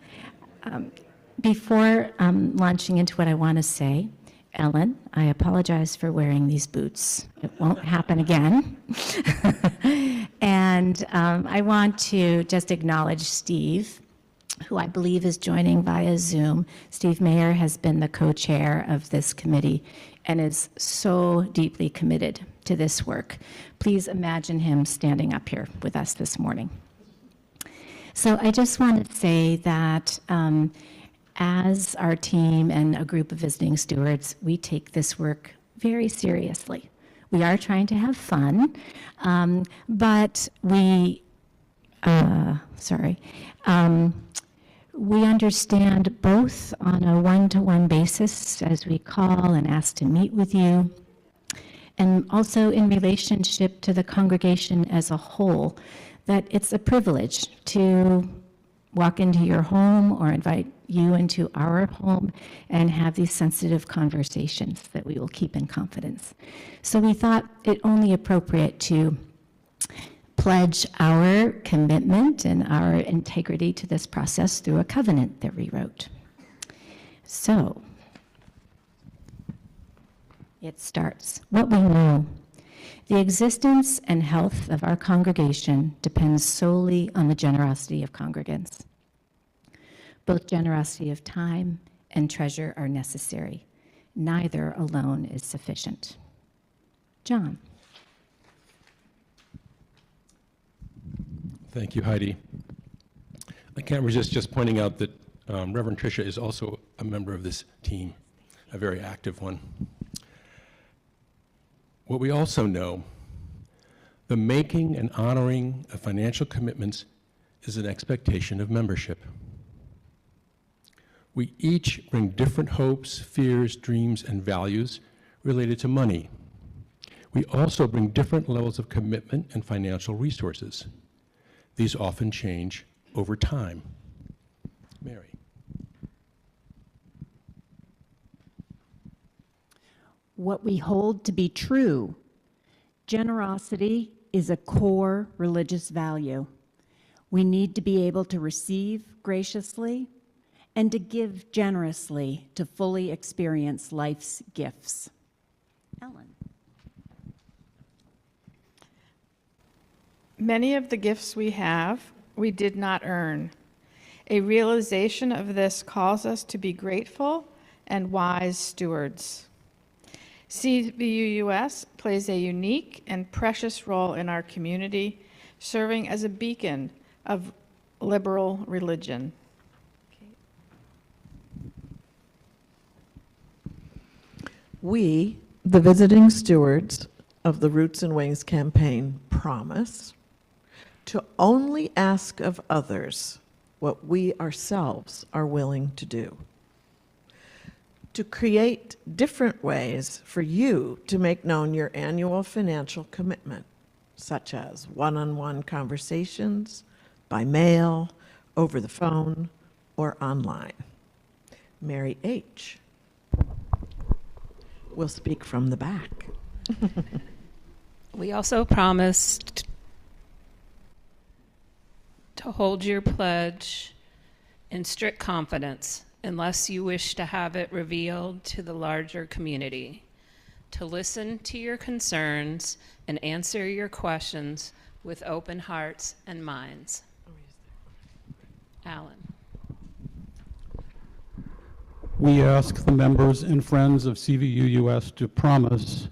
Before launching into what I want to say, Ellen, I apologize for wearing these boots. It won't happen again. And I want to just acknowledge Steve, who I believe is joining via Zoom. Steve Mayer has been the co-chair of this committee and is so deeply committed to this work. Please imagine him standing up here with us this morning. So I just want to say that as our team and a group of visiting stewards, we take this work very seriously. We are trying to have fun, but we understand both on a one-to-one basis as we call and ask to meet with you, and also in relationship to the congregation as a whole, that it's a privilege to walk into your home or invite you into our home and have these sensitive conversations that we will keep in confidence. So we thought it only appropriate to pledge our commitment and our integrity to this process through a covenant that we wrote. So it starts. What we know. The existence and health of our congregation depends solely on the generosity of congregants. Both generosity of time and treasure are necessary. Neither alone is sufficient. John. Thank you, Heidi. I can't resist just pointing out that Reverend Tricia is also a member of this team, a very active one. What we also know, the making and honoring of financial commitments is an expectation of membership. We each bring different hopes, fears, dreams, and values related to money. We also bring different levels of commitment and financial resources. These often change over time. Mary. What we hold to be true. Generosity is a core religious value. We need to be able to receive graciously and to give generously to fully experience life's gifts. Ellen. Many of the gifts we have, we did not earn. A realization of this calls us to be grateful and wise stewards. CVUUS plays a unique and precious role in our community, serving as a beacon of liberal religion. We, the visiting stewards of the Roots and Wings campaign, promise to only ask of others what we ourselves are willing to do. To create different ways for you to make known your annual financial commitment, such as one-on-one conversations, by mail, over the phone, or online. Mary H. will speak from the back. We also promised to hold your pledge in strict confidence unless you wish to have it revealed to the larger community, to listen to your concerns and answer your questions with open hearts and minds. Alan. We ask the members and friends of CVUUS to promise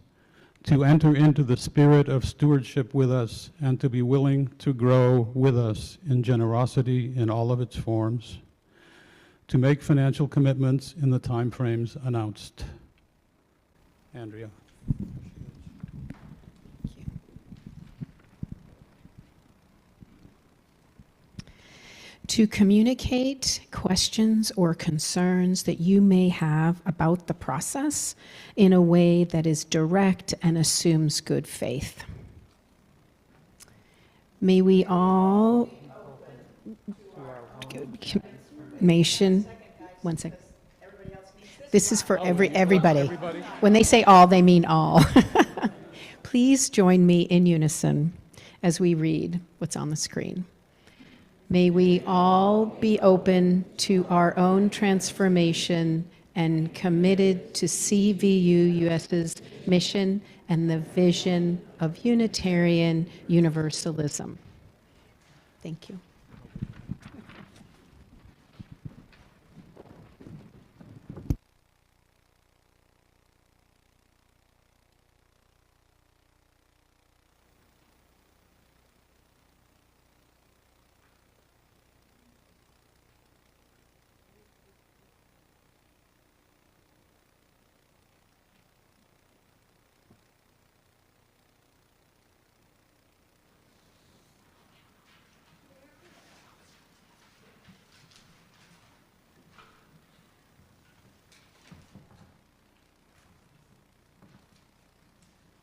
to enter into the spirit of stewardship with us and to be willing to grow with us in generosity in all of its forms, to make financial commitments in the timeframes announced. Andrea. To communicate questions or concerns that you may have about the process in a way that is direct and assumes good faith. May we all, one second. This is for everybody. When they say all, they mean all. Please join me in unison as we read what's on the screen. May we all be open to our own transformation and committed to CVUUS's mission and the vision of Unitarian Universalism. Thank you.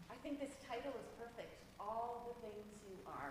I think this title is perfect. All the things you are.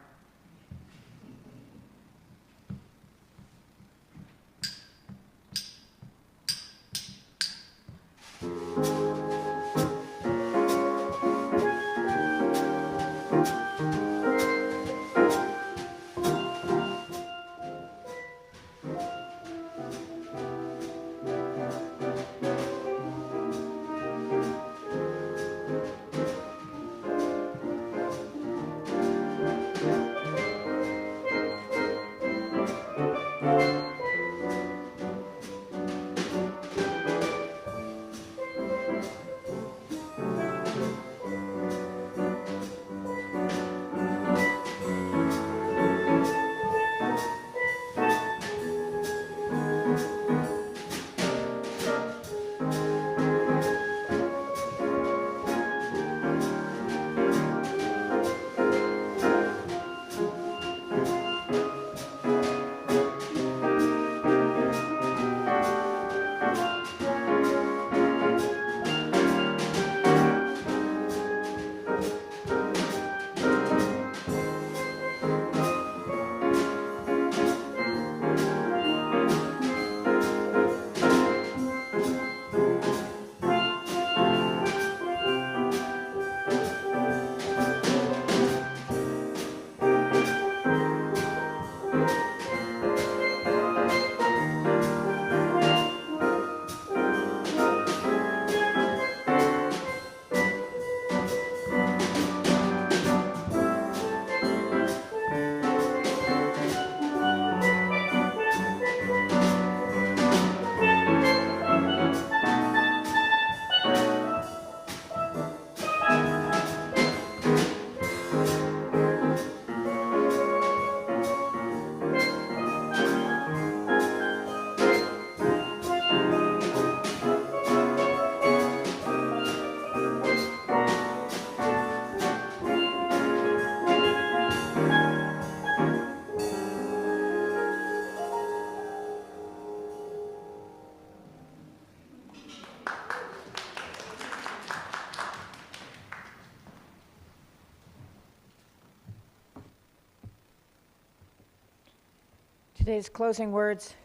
Today's closing words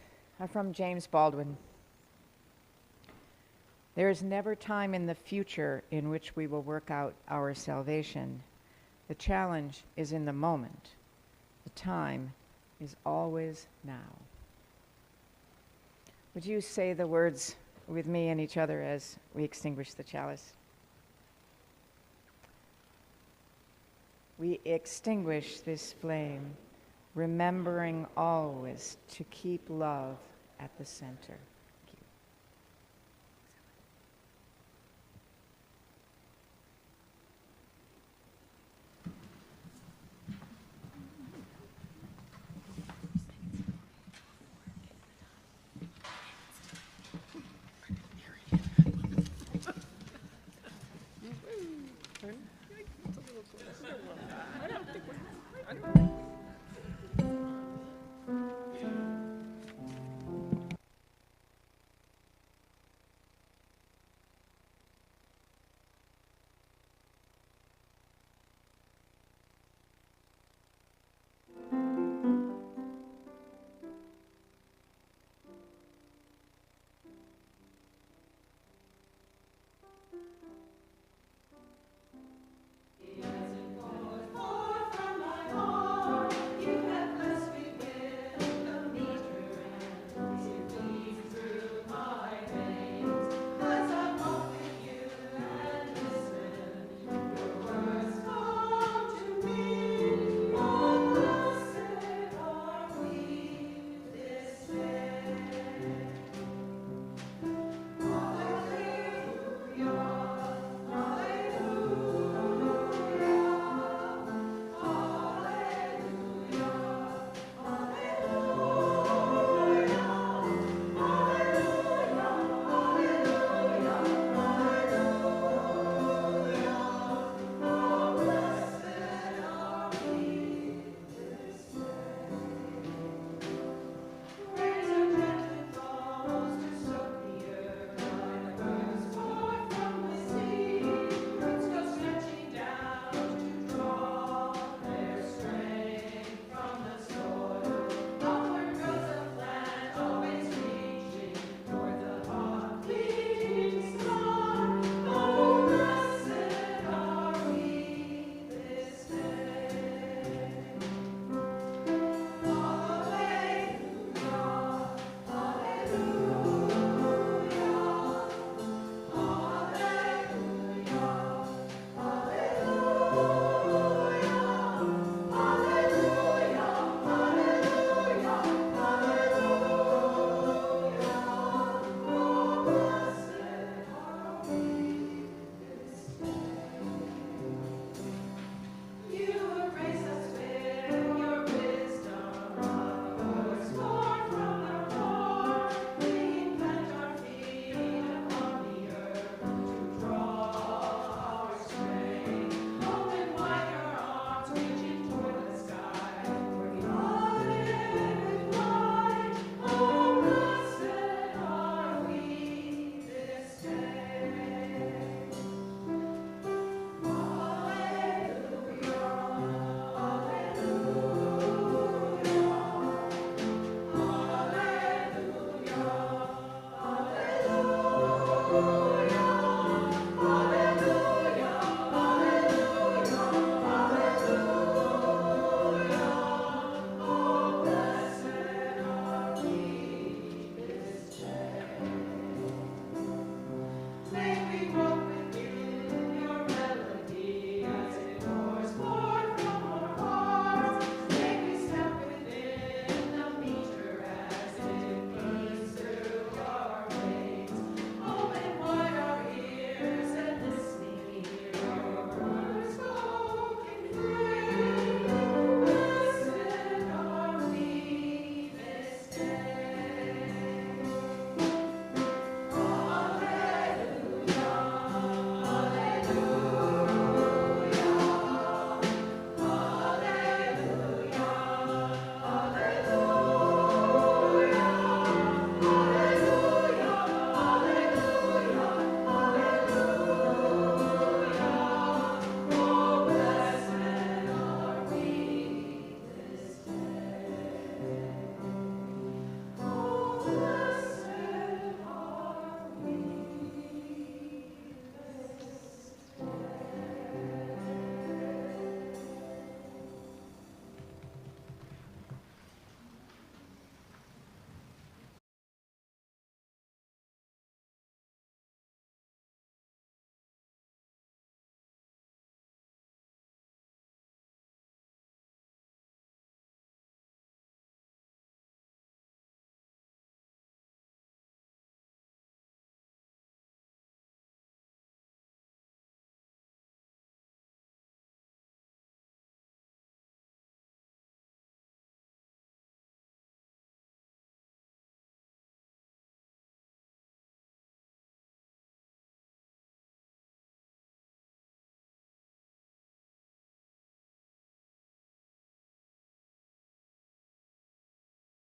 are from James Baldwin. There is never time in the future in which we will work out our salvation. The challenge is in the moment. The time is always now. Would you say the words with me and each other as we extinguish the chalice? We extinguish this flame, remembering always to keep love at the center. Thank you.